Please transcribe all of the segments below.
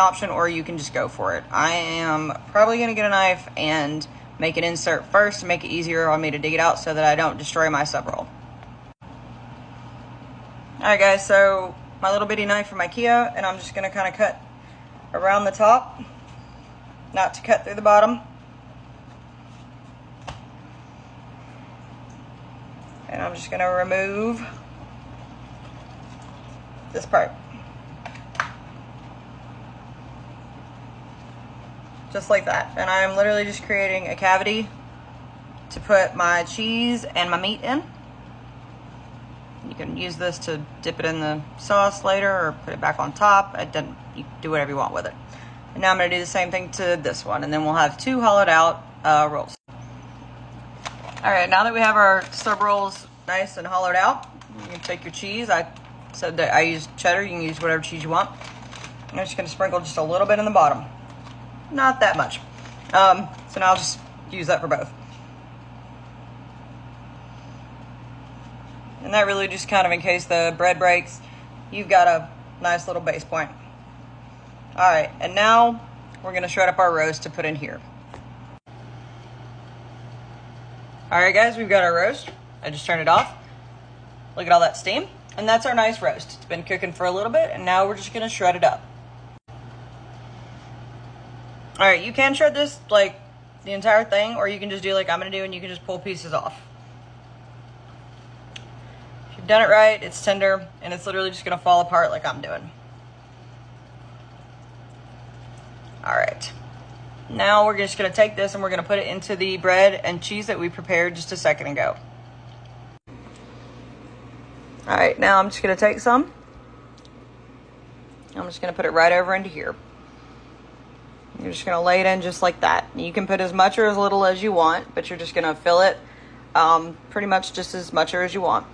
option, or you can just go for it. I am probably going to get a knife and make an insert first to make it easier on me to dig it out so that I don't destroy my sub roll. Alright guys, so my little bitty knife from Ikea, and I'm just going to kind of cut around the top, not to cut through the bottom. And I'm just going to remove this part. Just like that. And I'm literally just creating a cavity to put my cheese and my meat in. You can use this to dip it in the sauce later or put it back on top. You can do whatever you want with it. And now I'm going to do the same thing to this one, and then we'll have 2 hollowed out rolls. Alright, now that we have our sub rolls nice and hollowed out, you can take your cheese. I said that I use cheddar. You can use whatever cheese you want. I'm just going to sprinkle just a little bit in the bottom. Not that much. So now I'll just use that for both. And that really just kind of, in case the bread breaks, you've got a nice little base point. Alright, and now we're going to shred up our roast to put in here. Alright guys, we've got our roast. I just turned it off. Look at all that steam. And that's our nice roast. It's been cooking for a little bit, and now we're just going to shred it up. Alright, you can shred this, like, the entire thing, or you can just do like I'm going to do, and you can just pull pieces off. If you've done it right, it's tender, and it's literally just going to fall apart like I'm doing. Alright. Now we're just going to take this, and we're going to put it into the bread and cheese that we prepared just a second ago. Alright, now I'm just going to take some. I'm just going to put it right over into here. You're just going to lay it in just like that. You can put as much or as little as you want, but you're just going to fill it pretty much just as much or as you want.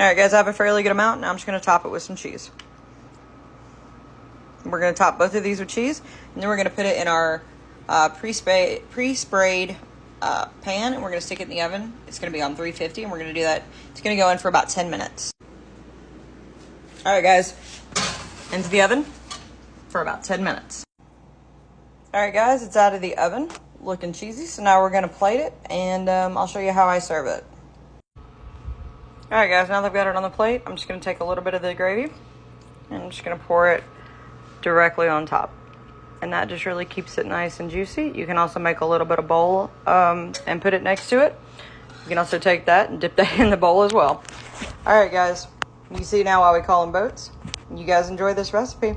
Alright guys, I have a fairly good amount. Now I'm just going to top it with some cheese. We're going to top both of these with cheese, and then we're going to put it in our pre-sprayed pan, and we're going to stick it in the oven. It's going to be on 350, and we're going to do that. It's going to go in for about 10 minutes. Alright guys, into the oven for about 10 minutes. Alright guys, it's out of the oven, looking cheesy. So now we're going to plate it, and I'll show you how I serve it. Alright guys, now that I've got it on the plate, I'm just going to take a little bit of the gravy, and I'm just going to pour it directly on top. And that just really keeps it nice and juicy. You can also make a little bit of bowl and put it next to it. You can also take that and dip that in the bowl as well. Alright guys, you see now why we call them boats. You guys enjoy this recipe.